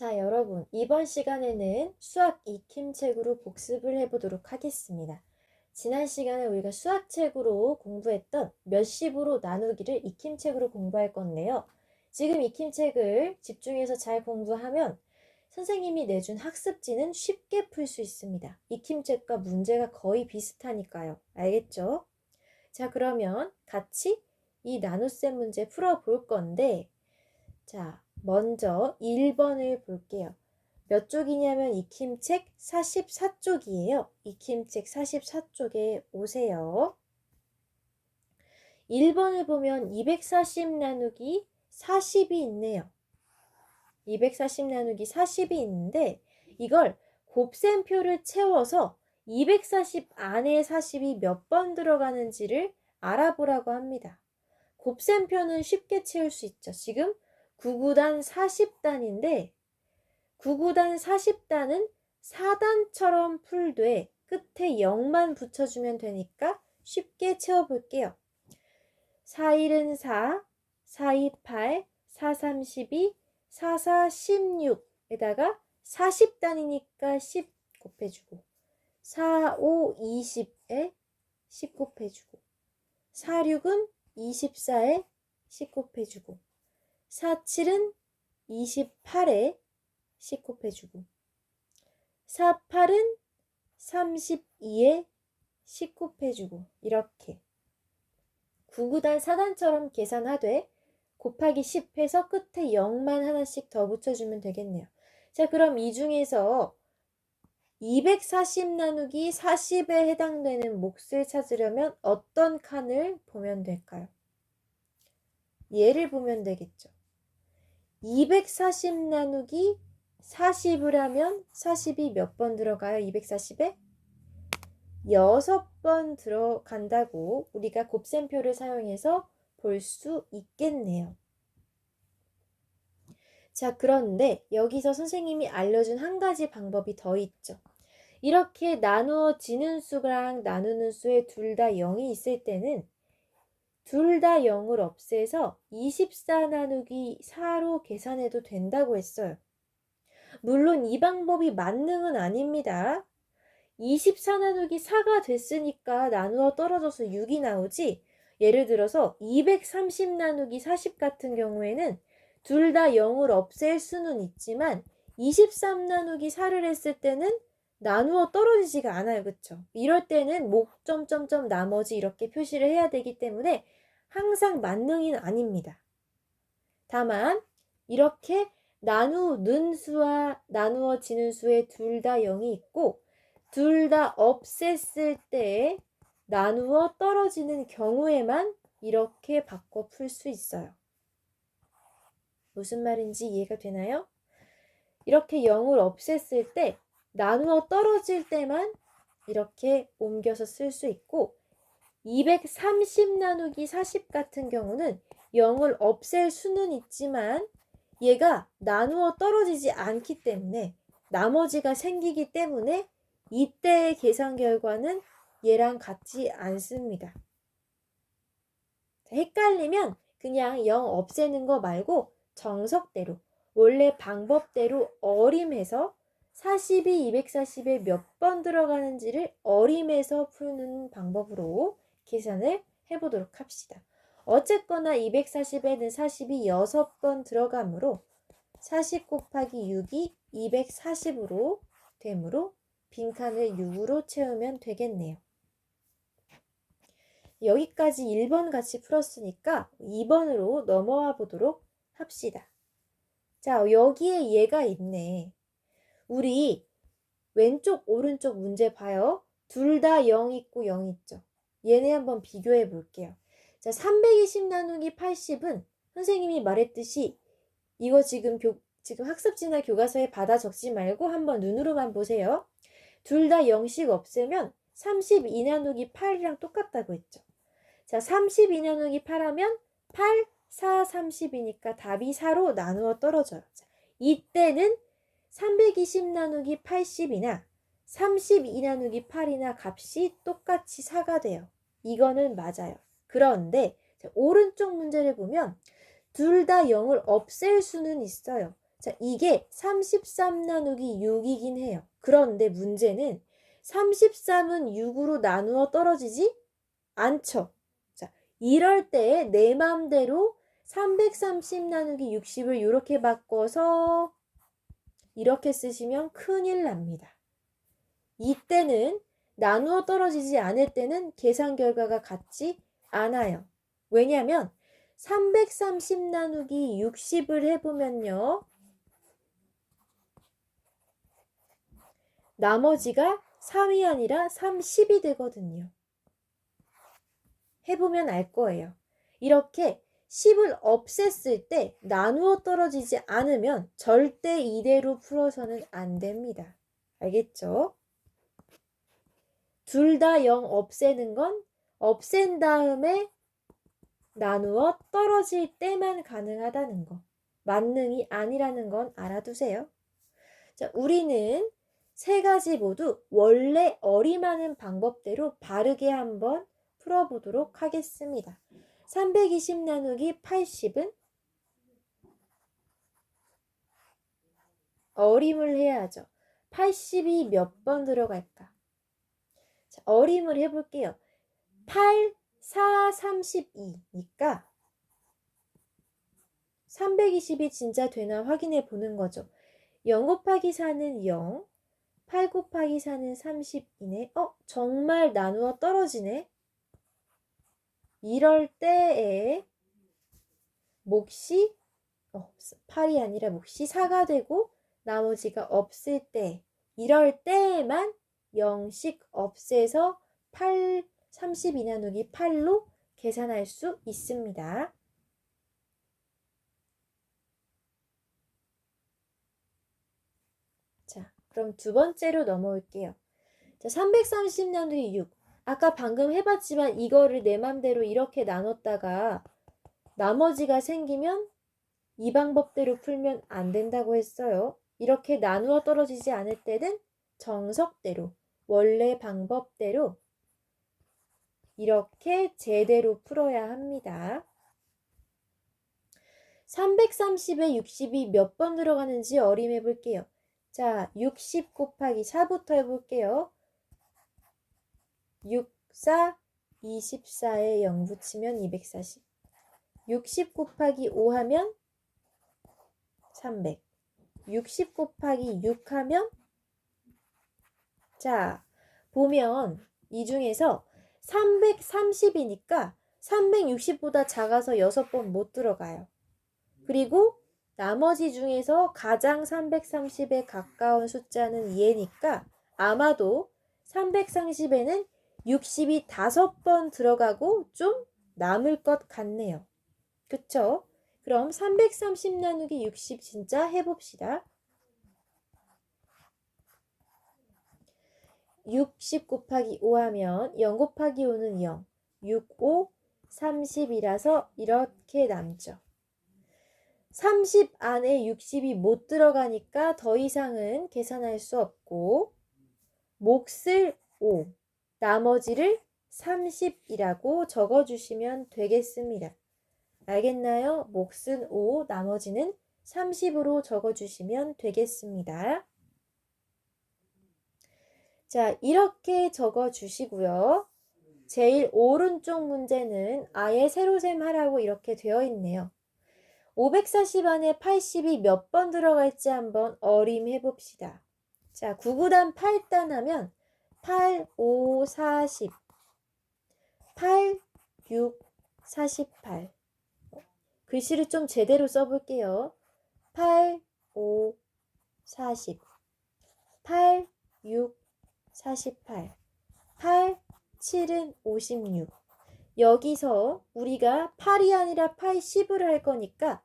자, 여러분, 이번 시간에는 수학 익힘책으로 복습을 해보도록 하겠습니다. 지난 시간에 우리가 수학책으로 공부했던 몇십으로 나누기를 익힘책으로 공부할 건데요. 지금 익힘책을 집중해서 잘 공부하면 선생님이 내준 학습지는 쉽게 풀 수 있습니다. 익힘책과 문제가 거의 비슷하니까요. 알겠죠? 자, 그러면 같이 이 나눗셈 문제 풀어볼 건데, 자, 먼저 1번을 볼게요. 몇 쪽이냐면 익힘책 44쪽이에요. 익힘책 44쪽에 오세요. 1번을 보면 240 나누기 40이 있네요. 240 나누기 40이 있는데 이걸 곱셈표를 채워서 240 안에 40이 몇 번 들어가는지를 알아보라고 합니다. 곱셈표는 쉽게 채울 수 있죠. 지금 9구단 40단인데 9구단 40단은 4단처럼 풀되 끝에 0만 붙여주면 되니까 쉽게 채워볼게요. 4일은 4, 4이 8, 4, 32, 4, 4, 16에다가 40단이니까 10 곱해주고 4, 5, 20에 10 곱해주고 4, 6은 24에 10 곱해주고 4, 7은 28에 10 곱해주고 4, 8은 32에 10 곱해주고 이렇게 9구단 4단처럼 계산하되 곱하기 10 해서 끝에 0만 하나씩 더 붙여주면 되겠네요. 자, 그럼 이 중에서 240 나누기 40에 해당되는 몫을 찾으려면 어떤 칸을 보면 될까요? 얘를 보면 되겠죠. 240 나누기 40을 하면 40이 몇 번 들어가요? 240에? 6번 들어간다고 우리가 곱셈표를 사용해서 볼 수 있겠네요. 자, 그런데 여기서 선생님이 알려준 한 가지 방법이 더 있죠. 이렇게 나누어지는 수랑 나누는 수에 둘 다 0이 있을 때는 둘 다 0을 없애서 24 나누기 4로 계산해도 된다고 했어요. 물론 이 방법이 만능은 아닙니다. 24 나누기 4가 됐으니까 나누어 떨어져서 6이 나오지, 예를 들어서 230 나누기 40 같은 경우에는 둘 다 0을 없앨 수는 있지만 23 나누기 4를 했을 때는 나누어 떨어지지가 않아요. 그쵸? 이럴 때는 목점점점 나머지 이렇게 표시를 해야 되기 때문에 항상 만능은 아닙니다. 다만 이렇게 나누는 수와 나누어지는 수에 둘 다 0이 있고 둘 다 없앴을 때 나누어 떨어지는 경우에만 이렇게 바꿔 풀 수 있어요. 무슨 말인지 이해가 되나요? 이렇게 0을 없앴을 때 나누어 떨어질 때만 이렇게 옮겨서 쓸 수 있고 230 나누기 40 같은 경우는 0을 없앨 수는 있지만 얘가 나누어 떨어지지 않기 때문에 나머지가 생기기 때문에 이때의 계산 결과는 얘랑 같지 않습니다. 헷갈리면 그냥 0 없애는 거 말고 정석대로 원래 방법대로 어림해서 40이 240에 몇 번 들어가는지를 어림해서 푸는 방법으로 계산을 해보도록 합시다. 어쨌거나 240에는 40이 6번 들어가므로 40 곱하기 6이 240으로 되므로 빈칸을 6으로 채우면 되겠네요. 여기까지 1번 같이 풀었으니까 2번으로 넘어와 보도록 합시다. 자, 여기에 얘가 있네. 우리 왼쪽 오른쪽 문제 봐요. 둘 다 0 있고 0 있죠. 얘네 한번 비교해 볼게요. 자, 320 나누기 80은 선생님이 말했듯이 이거 지금 학습지나 교과서에 받아 적지 말고 한번 눈으로만 보세요. 둘 다 0씩 없애면 32 나누기 8이랑 똑같다고 했죠. 자, 32 나누기 8 하면 8, 4, 30이니까 답이 4로 나누어 떨어져요. 자, 이때는 320 나누기 80이나 32 나누기 8이나 값이 똑같이 4가 돼요. 이거는 맞아요. 그런데 오른쪽 문제를 보면 둘 다 0을 없앨 수는 있어요. 자, 이게 33 나누기 6이긴 해요. 그런데 문제는 33은 6으로 나누어 떨어지지 않죠. 자, 이럴 때 내 맘대로 330 나누기 60을 이렇게 바꿔서 이렇게 쓰시면 큰일 납니다. 이때는 나누어 떨어지지 않을 때는 계산 결과가 같지 않아요. 왜냐하면 330 나누기 60을 해보면요. 나머지가 3이 아니라 30이 되거든요. 해보면 알 거예요. 이렇게 10을 없앴을 때 나누어 떨어지지 않으면 절대 이대로 풀어서는 안 됩니다. 알겠죠? 둘 다 0 없애는 건 없앤 다음에 나누어 떨어질 때만 가능하다는 거. 만능이 아니라는 건 알아두세요. 자, 우리는 세 가지 모두 원래 어림하는 방법대로 바르게 한번 풀어보도록 하겠습니다. 320 나누기 80은 어림을 해야죠. 80이 몇 번 들어갈까? 자, 어림을 해볼게요. 8, 4, 32니까 320이 진짜 되나 확인해 보는 거죠. 0 곱하기 4는 0, 8 곱하기 4는 30이네. 정말 나누어 떨어지네. 이럴 때에 몫이 8이 아니라 몫이 4가 되고 나머지가 없을 때, 이럴 때에만 0씩 없애서 32 나누기 8로 계산할 수 있습니다. 자, 그럼 두 번째로 넘어올게요. 자, 330 나누기 6. 아까 방금 해봤지만 이거를 내 맘대로 이렇게 나눴다가 나머지가 생기면 이 방법대로 풀면 안 된다고 했어요. 이렇게 나누어 떨어지지 않을 때는 정석대로, 원래 방법대로 이렇게 제대로 풀어야 합니다. 330에 60이 몇 번 들어가는지 어림해 볼게요. 자, 60 곱하기 4부터 해볼게요. 6, 4, 24에 0 붙이면 240. 60 곱하기 5 하면 300. 60 곱하기 6 하면 자, 보면 이 중에서 330이니까 360보다 작아서 6번 못 들어가요. 그리고 나머지 중에서 가장 330에 가까운 숫자는 얘니까 아마도 330에는 60이 5번 들어가고 좀 남을 것 같네요. 그쵸? 그럼 330 나누기 60 진짜 해봅시다. 60 곱하기 5 하면 0 곱하기 5는 0, 6, 5, 30이라서 이렇게 남죠. 30 안에 60이 못 들어가니까 더 이상은 계산할 수 없고 몫을 5, 나머지를 30이라고 적어주시면 되겠습니다. 알겠나요? 몫은 5, 나머지는 30으로 적어주시면 되겠습니다. 자, 이렇게 적어주시고요. 제일 오른쪽 문제는 아예 세로셈 하라고 이렇게 되어 있네요. 540 안에 80이 몇 번 들어갈지 한번 어림해 봅시다. 자, 9구단 8단 하면 8, 5, 40, 8, 6, 48. 글씨를 좀 제대로 써볼게요. 8, 5, 40, 8, 6, 48, 8, 7은 56. 여기서 우리가 8이 아니라 80을 할 거니까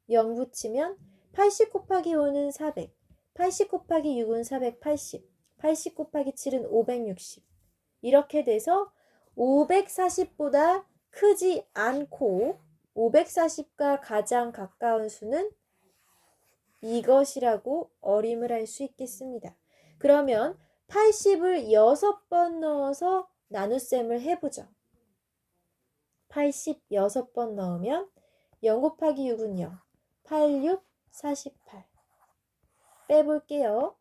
0 붙이면 80 곱하기 5는 400, 80 곱하기 6은 480, 80 곱하기 7은 560. 이렇게 돼서 540보다 크지 않고 540과 가장 가까운 수는 이것이라고 어림을 할 수 있겠습니다. 그러면 80을 6번 넣어서 나눗셈을 해보죠. 80 6번 넣으면 0 곱하기 6은 0, 8, 6, 48. 빼볼게요.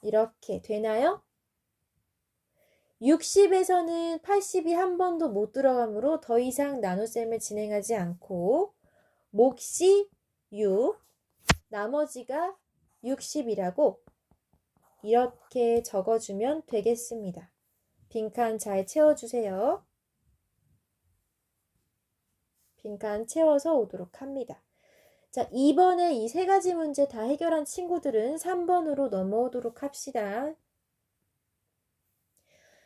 이렇게 되나요? 60에서는 80이 한 번도 못 들어가므로 더 이상 나눗셈을 진행하지 않고 몫이 6, 나머지가 60이라고 이렇게 적어주면 되겠습니다. 빈칸 잘 채워주세요. 빈칸 채워서 오도록 합니다. 자, 이번에 이 세 가지 문제 다 해결한 친구들은 3번으로 넘어오도록 합시다.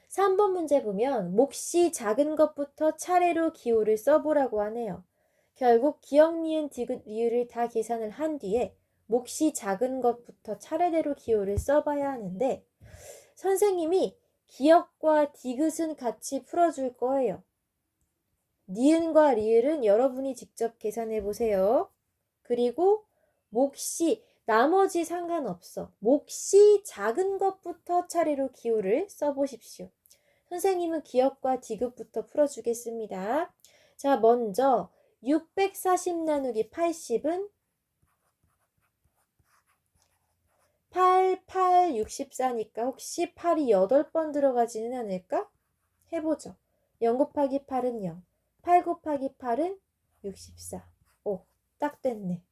3번 문제 보면 몫이 작은 것부터 차례로 기호를 써보라고 하네요. 결국 기역, 니은, 디귿, 리을을 다 계산을 한 뒤에 몫이 작은 것부터 차례대로 기호를 써봐야 하는데 선생님이 기역과 디귿은 같이 풀어줄 거예요. 니은과 리을은 여러분이 직접 계산해 보세요. 그리고 몫이 나머지 상관없어. 몫이 작은 것부터 차례로 기호를 써보십시오. 선생님은 기역과 디귿부터 풀어주겠습니다. 자, 먼저 640 나누기 80은 8, 8, 64니까 혹시 8이 8번 들어가지는 않을까? 해보죠. 0 곱하기 8은 0. 8 곱하기 8은 64. 오, 딱 됐네.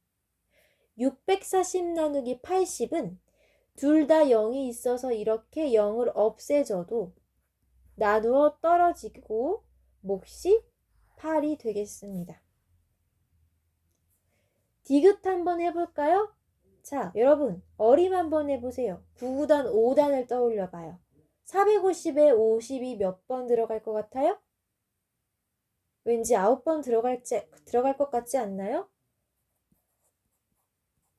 640 나누기 80은 둘 다 0이 있어서 이렇게 0을 없애줘도 나누어 떨어지고 몫이 8이 되겠습니다. 디귿 한번 해볼까요? 자, 여러분 어림 한번 해보세요. 9구단 5단을 떠올려봐요. 450에 50이 몇 번 들어갈 것 같아요? 왠지 9번 들어갈 것 같지 않나요?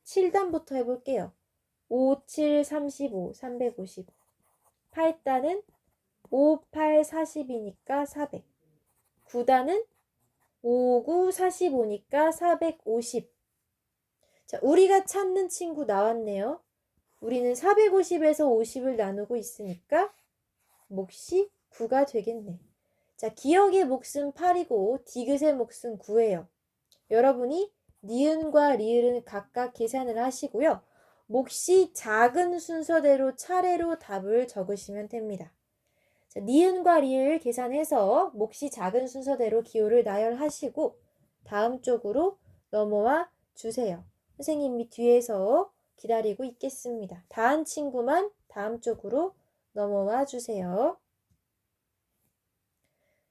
7단부터 해볼게요. 5, 7, 35, 350. 8단은 5, 8, 40이니까 400. 9단은 5, 9, 45니까 450. 자, 우리가 찾는 친구 나왔네요. 우리는 450에서 50을 나누고 있으니까 몫이 9가 되겠네. 자, 기역의 몫은 8이고 디귿의 몫은 9예요. 여러분이 니은과 리을은 각각 계산을 하시고요. 몫이 작은 순서대로 차례로 답을 적으시면 됩니다. 자, 니은과 리을 계산해서 몫이 작은 순서대로 기호를 나열하시고 다음 쪽으로 넘어와 주세요. 선생님이 뒤에서 기다리고 있겠습니다. 다 한 친구만 다음 쪽으로 넘어와 주세요.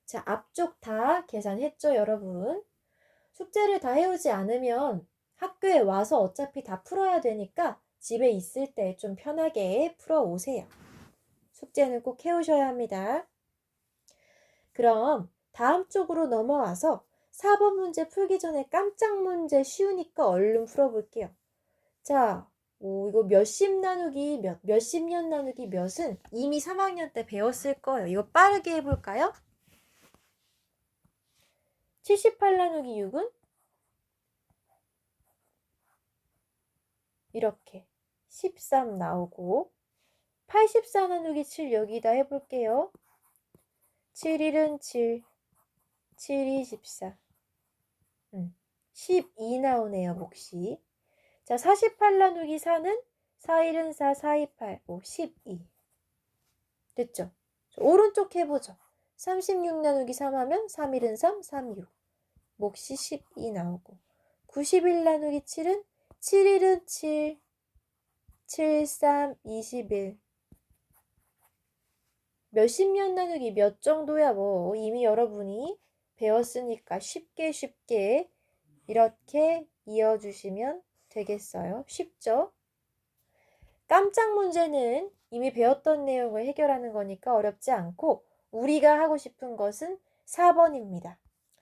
자, 앞쪽 다 계산했죠, 여러분? 숙제를 다 해오지 않으면 학교에 와서 어차피 다 풀어야 되니까 집에 있을 때 좀 편하게 풀어오세요. 숙제는 꼭 해오셔야 합니다. 그럼 다음 쪽으로 넘어와서 4번 문제 풀기 전에 깜짝 문제 쉬우니까 얼른 풀어볼게요. 자, 이거 몇십 나누기 몇십 년 나누기 몇은 이미 3학년 때 배웠을 거예요. 이거 빠르게 해볼까요? 78 나누기 6은 이렇게 13 나오고 84 나누기 7 여기다 해볼게요. 7일은 7, 7이 14. 12 나오네요, 몫이. 자, 48 나누기 4는 4일은 4, 4, 2, 8, 12. 됐죠? 오른쪽 해보죠. 36 나누기 3 하면 3일은 3, 3, 6. 몫이 12 나오고 91 나누기 7은 7일은 7, 7, 3, 21. 몇십 년 나누기 몇 정도야 뭐 이미 여러분이 배웠으니까 쉽게 이렇게 이어주시면 되겠어요. 쉽죠? 깜짝 문제는 이미 배웠던 내용을 해결하는 거니까 어렵지 않고 우리가 하고 싶은 것은 4번입니다.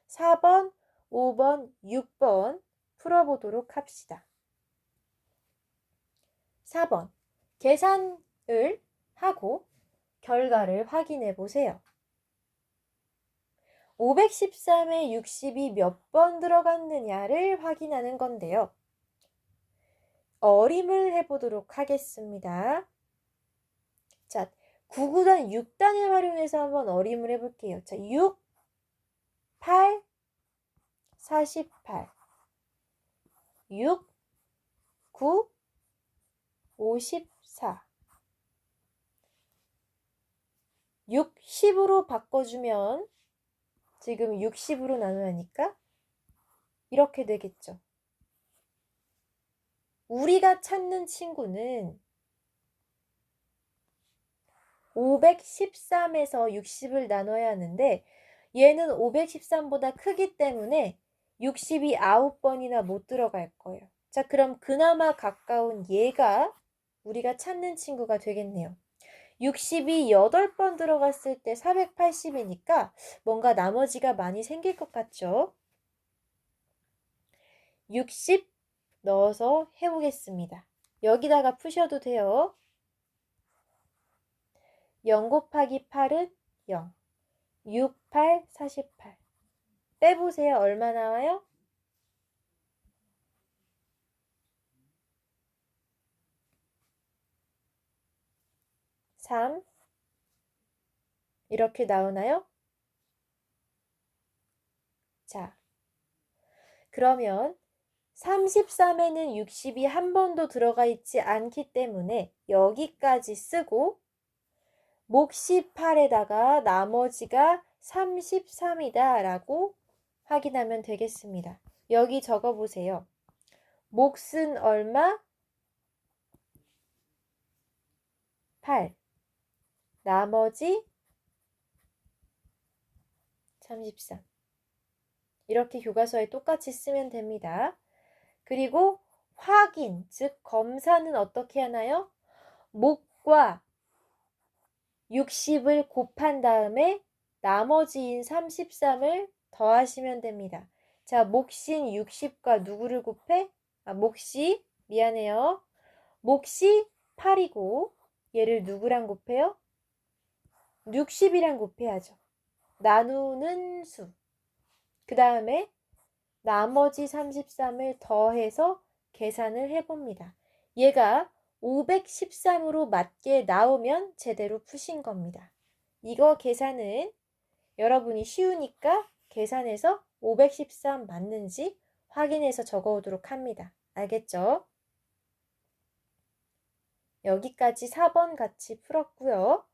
4번, 5번, 6번 풀어보도록 합시다. 4번 계산을 하고 결과를 확인해 보세요. 513에 60이 몇 번 들어갔느냐를 확인하는 건데요. 어림을 해보도록 하겠습니다. 자, 9구단 6단을 활용해서 한번 어림을 해볼게요. 자, 6, 8, 48. 6, 9, 54. 60으로 바꿔주면 지금 60으로 나눠야니까 이렇게 되겠죠. 우리가 찾는 친구는 513에서 60을 나눠야 하는데 얘는 513보다 크기 때문에 60이 9번이나 못 들어갈 거예요. 자, 그럼 그나마 가까운 얘가 우리가 찾는 친구가 되겠네요. 60이 8번 들어갔을 때 480이니까 뭔가 나머지가 많이 생길 것 같죠? 60 넣어서 해보겠습니다. 여기다가 푸셔도 돼요. 0 곱하기 8은 0. 6, 8, 48. 빼보세요. 얼마 나와요? 3. 이렇게 나오나요? 자, 그러면 33에는 60이 한 번도 들어가 있지 않기 때문에 여기까지 쓰고 몫이 8에다가 나머지가 33이다 라고 확인하면 되겠습니다. 여기 적어보세요. 몫은 얼마? 8. 나머지 33. 이렇게 교과서에 똑같이 쓰면 됩니다. 그리고 확인, 즉 검사는 어떻게 하나요? 몫과 60을 곱한 다음에 나머지인 33을 더하시면 됩니다. 자, 몫인 60과 누구를 곱해? 몫이, 미안해요. 몫이 8이고 얘를 누구랑 곱해요? 60이랑 곱해야죠. 나누는 수. 그 다음에 나머지 33을 더해서 계산을 해봅니다. 얘가 513으로 맞게 나오면 제대로 푸신 겁니다. 이거 계산은 여러분이 쉬우니까 계산해서 513 맞는지 확인해서 적어오도록 합니다. 알겠죠? 여기까지 4번 같이 풀었고요.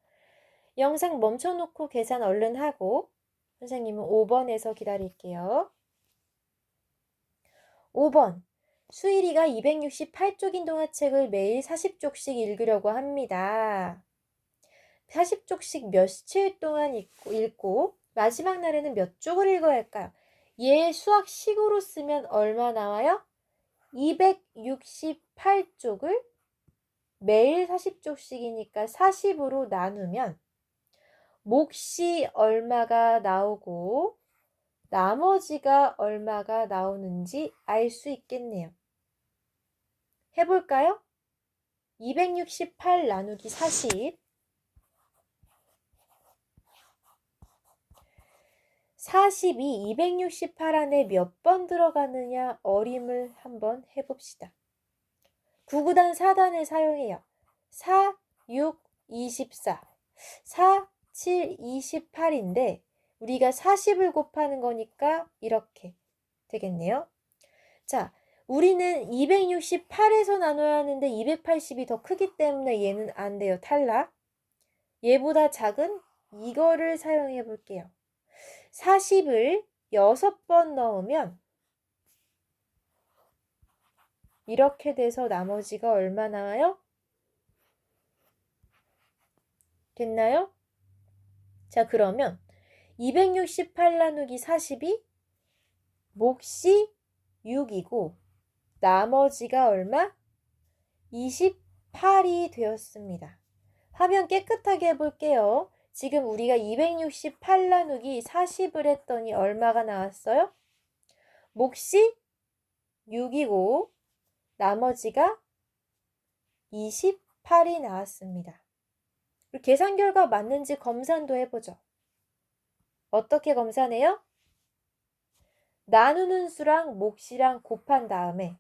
영상 멈춰놓고 계산 얼른 하고 선생님은 5번에서 기다릴게요. 5번. 수일이가 268쪽인 동화책을 매일 40쪽씩 읽으려고 합니다. 40쪽씩 며칠 동안 읽고 마지막 날에는 몇 쪽을 읽어야 할까요? 얘 수학식으로 쓰면 얼마 나와요? 268쪽을 매일 40쪽씩이니까 40으로 나누면 몫이 얼마가 나오고 나머지가 얼마가 나오는지 알 수 있겠네요. 해볼까요? 268 나누기 40. 40이 268 안에 몇 번 들어가느냐 어림을 한번 해봅시다. 9구단 4단을 사용해요. 4, 6, 24. 4, 7, 28인데 우리가 40을 곱하는 거니까 이렇게 되겠네요. 자, 우리는 268에서 나눠야 하는데 280이 더 크기 때문에 얘는 안 돼요. 탈락. 얘보다 작은 이거를 사용해 볼게요. 40을 6번 넣으면 이렇게 돼서 나머지가 얼마 나와요? 됐나요? 자, 그러면 268 나누기 40이 몫이 6이고 나머지가 얼마? 28이 되었습니다. 화면 깨끗하게 해볼게요. 지금 우리가 268 나누기 40을 했더니 얼마가 나왔어요? 몫이 6이고 나머지가 28이 나왔습니다. 계산 결과 맞는지 검산도 해보죠. 어떻게 검사해요? 나누는 수랑 몫이랑 곱한 다음에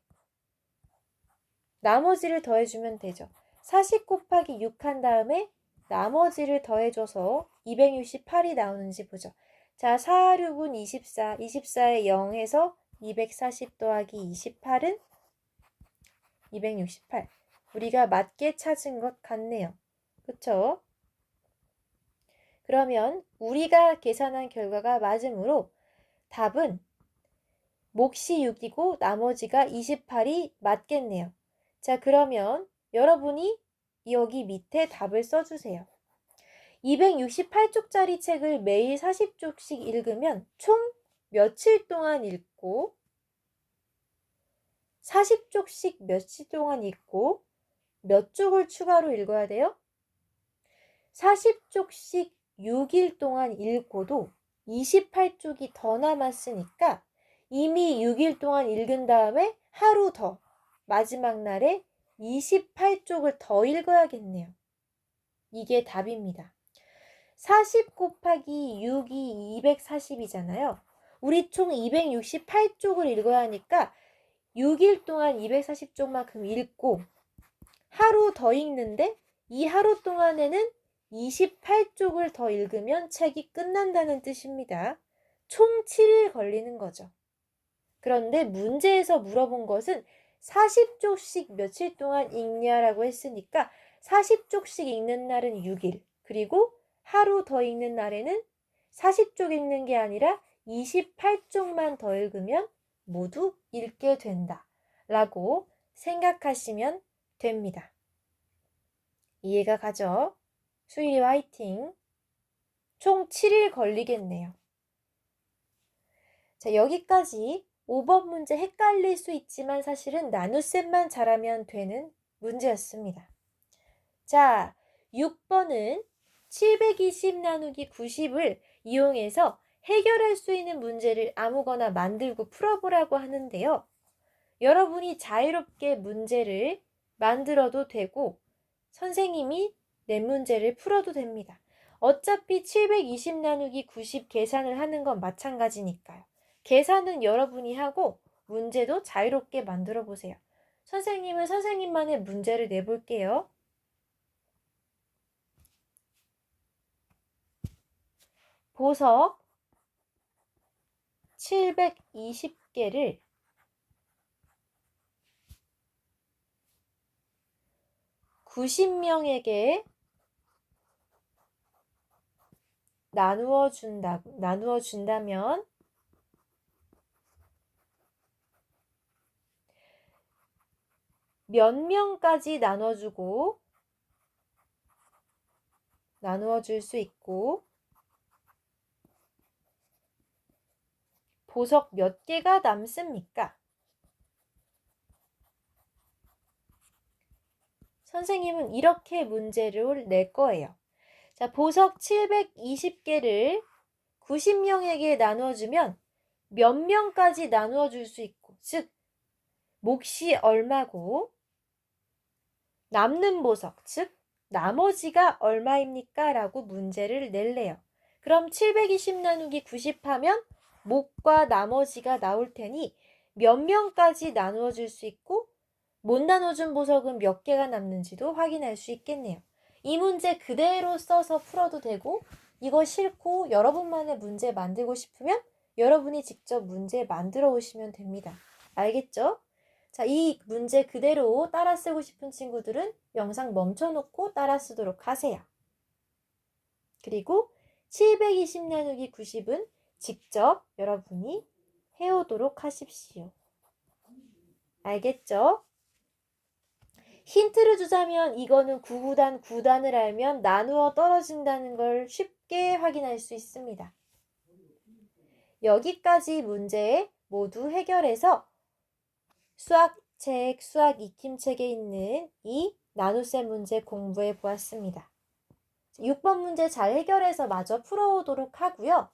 나머지를 더해주면 되죠. 40 곱하기 6 한 다음에 나머지를 더해줘서 268이 나오는지 보죠. 자, 4, 6은 24, 24에 0에서 240 더하기 28은 268. 우리가 맞게 찾은 것 같네요. 그쵸? 그러면 우리가 계산한 결과가 맞으므로 답은 몫이 6이고 나머지가 28이 맞겠네요. 자, 그러면 여러분이 여기 밑에 답을 써주세요. 268쪽짜리 책을 매일 40쪽씩 읽으면 총 며칠 동안 읽고 40쪽씩 며칠 동안 읽고 몇 쪽을 추가로 읽어야 돼요? 40쪽씩 6일 동안 읽고도 28쪽이 더 남았으니까 이미 6일 동안 읽은 다음에 하루 더 마지막 날에 28쪽을 더 읽어야겠네요. 이게 답입니다. 40 곱하기 6이 240이잖아요. 우리 총 268쪽을 읽어야 하니까 6일 동안 240쪽만큼 읽고 하루 더 읽는데 이 하루 동안에는 28쪽을 더 읽으면 책이 끝난다는 뜻입니다. 총 7일 걸리는 거죠. 그런데 문제에서 물어본 것은 40쪽씩 며칠 동안 읽냐라고 했으니까 40쪽씩 읽는 날은 6일, 그리고 하루 더 읽는 날에는 40쪽 읽는 게 아니라 28쪽만 더 읽으면 모두 읽게 된다 라고 생각하시면 됩니다. 이해가 가죠? 수일이 화이팅! 총 7일 걸리겠네요. 자, 여기까지 5번 문제 헷갈릴 수 있지만 사실은 나눗셈만 잘하면 되는 문제였습니다. 자, 6번은 720 나누기 90을 이용해서 해결할 수 있는 문제를 아무거나 만들고 풀어보라고 하는데요. 여러분이 자유롭게 문제를 만들어도 되고 선생님이 낸 문제를 풀어도 됩니다. 어차피 720 나누기 90 계산을 하는 건 마찬가지니까요. 계산은 여러분이 하고 문제도 자유롭게 만들어 보세요. 선생님은 선생님만의 문제를 내볼게요. 보석 720개를 90명에게 나누어 준다면 몇 명까지 나눠 줄 수 있고 보석 몇 개가 남습니까? 선생님은 이렇게 문제를 낼 거예요. 자, 보석 720개를 90명에게 나눠주면 몇 명까지 나누어 줄 수 있고, 즉 몫이 얼마고 남는 보석, 즉 나머지가 얼마입니까? 라고 문제를 낼래요. 그럼 720 나누기 90 하면 몫과 나머지가 나올 테니 몇 명까지 나누어 줄 수 있고 못 나눠준 보석은 몇 개가 남는지도 확인할 수 있겠네요. 이 문제 그대로 써서 풀어도 되고 이거 싫고 여러분만의 문제 만들고 싶으면 여러분이 직접 문제 만들어 오시면 됩니다. 알겠죠? 자, 이 문제 그대로 따라 쓰고 싶은 친구들은 영상 멈춰놓고 따라 쓰도록 하세요. 그리고 720 나누기 90은 직접 여러분이 해오도록 하십시오. 알겠죠? 힌트를 주자면 이거는 9구단 9단을 알면 나누어 떨어진다는 걸 쉽게 확인할 수 있습니다. 여기까지 문제 모두 해결해서 수학책, 수학 익힘책에 있는 이 나눗셈 문제 공부해 보았습니다. 6번 문제 잘 해결해서 마저 풀어오도록 하고요.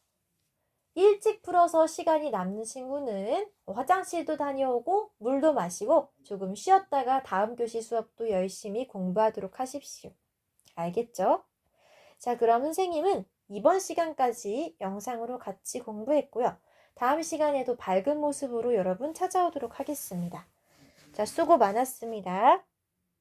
일찍 풀어서 시간이 남는 친구는 화장실도 다녀오고 물도 마시고 조금 쉬었다가 다음 교시 수업도 열심히 공부하도록 하십시오. 알겠죠? 자, 그럼 선생님은 이번 시간까지 영상으로 같이 공부했고요. 다음 시간에도 밝은 모습으로 여러분 찾아오도록 하겠습니다. 자, 수고 많았습니다.